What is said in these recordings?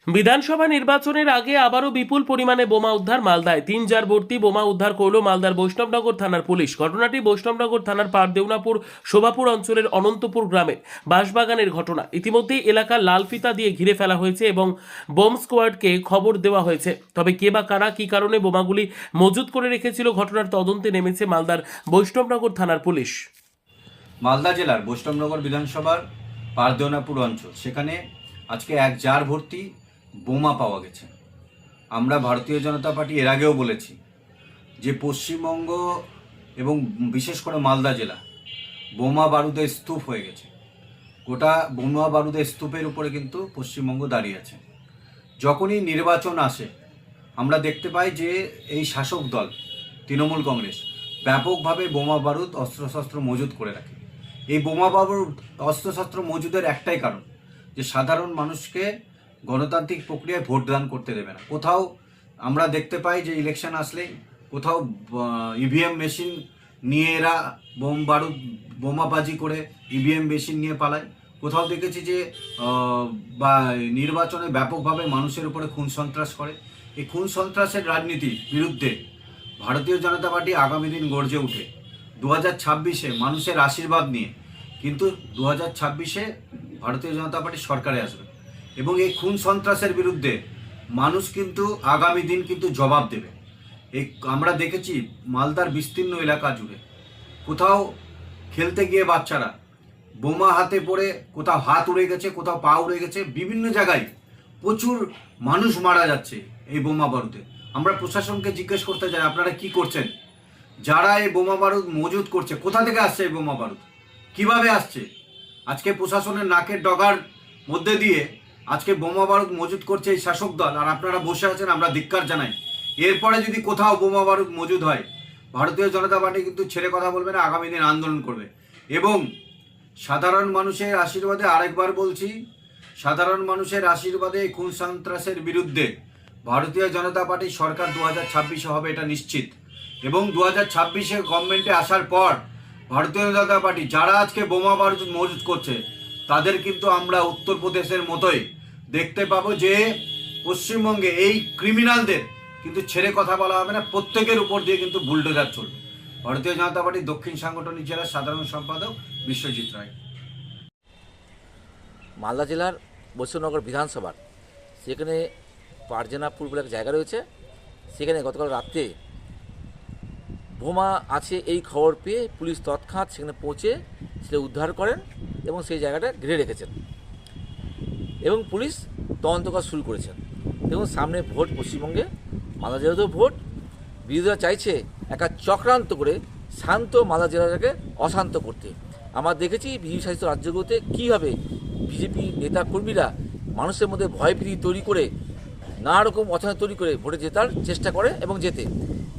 বিধানসভা নির্বাচনের আগে আবারও বিপুল পরিমাণে বোমা উদ্ধার মালদায়। 3 জার ভর্তি বোমা উদ্ধার করল মালদার বৈষ্ণবনগর থানার পুলিশ। ঘটনাটি বৈষ্ণবনগর থানার পারদেউনাপুর শোভাপুর অঞ্চলের অনন্তপুর গ্রামের বাঁশবাগানের ঘটনা। ইতিমধ্যেই এলাকা লাল ফিতা দিয়ে ঘিরে ফেলা হয়েছে এবং বোম স্কোয়াডকে খবর দেওয়া হয়েছে। তবে কে বা কারা কী কারণে বোমাগুলি মজুত করে রেখেছিল, ঘটনার তদন্তে নেমেছে মালদার বৈষ্ণবনগর থানার পুলিশ। মালদা জেলার বৈষ্ণবনগর বিধানসভার পারদেউনাপুর অঞ্চল, সেখানে আজকে 1 জার ভর্তি বোমা পাওয়া গেছে। আমরা ভারতীয় জনতা পার্টি এর আগেও বলেছি যে পশ্চিমবঙ্গ এবং বিশেষ করে মালদা জেলা বোমা বারুদের স্তূপ হয়ে গেছে। গোটা বোমা বারুদের স্তূপের উপরে কিন্তু পশ্চিমবঙ্গ দাঁড়িয়ে আছে। যখনই নির্বাচন আসে আমরা দেখতে পাই যে এই শাসক দল তৃণমূল কংগ্রেস ব্যাপকভাবে বোমা বারুদ অস্ত্রশস্ত্র মজুত করে রাখে। এই বোমা বারুদ অস্ত্রশস্ত্র মজুদের একটাই কারণ, যে সাধারণ মানুষকে গণতান্ত্রিক প্রক্রিয়ায় ভোটদান করতে দেবে না। কোথাও আমরা দেখতে পাই যে ইলেকশন আসলে কোথাও ইভিএম মেশিন নিয়ে এরা বোমাবাজি করে ইভিএম মেশিন নিয়ে পালায়। কোথাও দেখেছি যে বা নির্বাচনে ব্যাপকভাবে মানুষের উপরে খুন সন্ত্রাস করে। এই খুন সন্ত্রাসের রাজনীতির বিরুদ্ধে ভারতীয় জনতা পার্টি আগামী দিন গর্জে উঠে 2026-এ মানুষের আশীর্বাদ নিয়ে কিন্তু 2026-এ ভারতীয় জনতা পার্টি সরকারে আসবে এবং এই খুন সন্ত্রাসের বিরুদ্ধে মানুষ কিন্তু আগামী দিন কিন্তু জবাব দেবে। এই আমরা দেখেছি মালদার বিস্তীর্ণ এলাকা জুড়ে কোথাও খেলতে গিয়ে বাচ্চারা বোমা হাতে পড়ে কোথাও হাত উড়ে গেছে, কোথাও পা উড়ে গেছে, বিভিন্ন জায়গায় প্রচুর মানুষ মারা যাচ্ছে এই বোমা বারুদে। আমরা প্রশাসনকে জিজ্ঞেস করতে চাই, আপনারা কি করছেন? যারা এই বোমা বারুদ মজুত করছে, কোথা থেকে আসছে এই বোমা বারুদ, কিভাবে আসছে? আজকে প্রশাসনের নাকের ডগার মধ্যে দিয়ে আজকে বোমা বারুদ মজুত করছে এই শাসক দল, আর আপনারা বসে আছেন। আমরা ধিক্কার জানাই। এরপরে যদি কোথাও বোমা বারুদ মজুদ হয়, ভারতীয় জনতা পার্টি কিন্তু ছেড়ে কথা বলবে না, আগামী দিন আন্দোলন করবে। এবং সাধারণ মানুষের আশীর্বাদে, আরেকবার বলছি, সাধারণ মানুষের আশীর্বাদে এই খুন সন্ত্রাসের বিরুদ্ধে ভারতীয় জনতা পার্টি সরকার 2026-এ হবে, এটা নিশ্চিত। এবং 2026-এ গভর্নমেন্টে আসার পর ভারতীয় জনতা পার্টি যারা আজকে বোমা বারুদ মজুত করছে তাদের কিন্তু আমরা উত্তরপ্রদেশের মতোই দেখতে পাবো যে পশ্চিমবঙ্গে এই ক্রিমিনালদের কিন্তু ছেড়ে কথা বলা হবে না, প্রত্যেকের উপর দিয়ে কিন্তু বুলডোজার চলবে। ভারতীয় জনতা পার্টির দক্ষিণ সাংগঠনিক জেলার সাধারণ সম্পাদক বিশ্বজিৎ রায়। মালদা জেলার বৈষ্ণবনগর বিধানসভার সেখানে পারদেউনাপুর বলে একটা জায়গা রয়েছে। সেখানে গতকাল রাত্রে বোমা আছে এই খবর পেয়ে পুলিশ তৎক্ষণাৎ সেখানে পৌঁছে সেটা উদ্ধার করেন এবং সেই জায়গাটা ঘিরে রেখেছেন এবং পুলিশ তদন্ত কাজ শুরু করেছেন। দেখুন, সামনে ভোট, পশ্চিমবঙ্গে মালদা জেলাতেও ভোট। বিরোধীরা চাইছে একটা চক্রান্ত করে শান্ত মালদা জেলাটাকে অশান্ত করতে। আমরা দেখেছি বিজেপি শাসিত রাজ্যগুলোতে কীভাবে বিজেপি নেতা কর্মীরা মানুষের মধ্যে ভয়ভীতি তৈরি করে নানা রকম অশান্তি তৈরি করে ভোটে জেতার চেষ্টা করে এবং জেতে।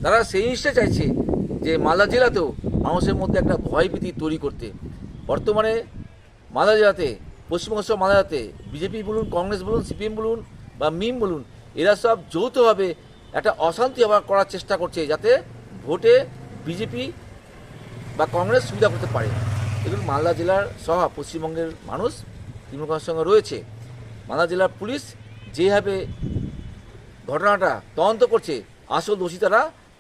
তারা সেই জিনিসটা চাইছে যে মালদা জেলাতেও মানুষের মধ্যে একটা ভয়ভীতি তৈরি করতে। বর্তমানে মালদা জেলাতে, পশ্চিমবঙ্গ সহ মালদা জেলাতে বিজেপি বলুন, কংগ্রেস বলুন, সিপিএম বলুন বা মিম বলুন, এরা সব যৌথভাবে একটা অশান্তি করার চেষ্টা করছে যাতে ভোটে বিজেপি বা কংগ্রেস সুবিধা করতে পারে। এগুলো মালদা জেলার সহ পশ্চিমবঙ্গের মানুষ তৃণমূল কংগ্রেসের সঙ্গে রয়েছে। মালদা জেলার পুলিশ যেভাবে ঘটনাটা তদন্ত করছে, আসল দোষী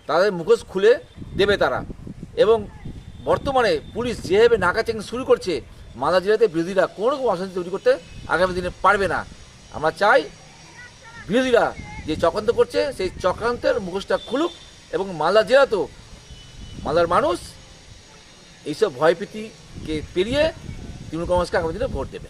তাদের মুখোশ খুলে দেবে তারা। এবং বর্তমানে পুলিশ যেভাবে নাকা চেকিং শুরু করছে, মালদা জেলাতে বিরোধীরা কোনো রকম অশান্তি তৈরি করতে আগামী দিনে পারবে না। আমরা চাই বিরোধীরা যে চক্রান্ত করছে সেই চক্রান্তের মুখোশটা খুলুক এবং মালদা জেলাতেও মালদার মানুষ এইসব ভয়ভীতিকে পেরিয়ে তৃণমূল কংগ্রেসকে আগামী দিনে ভোট দেবে।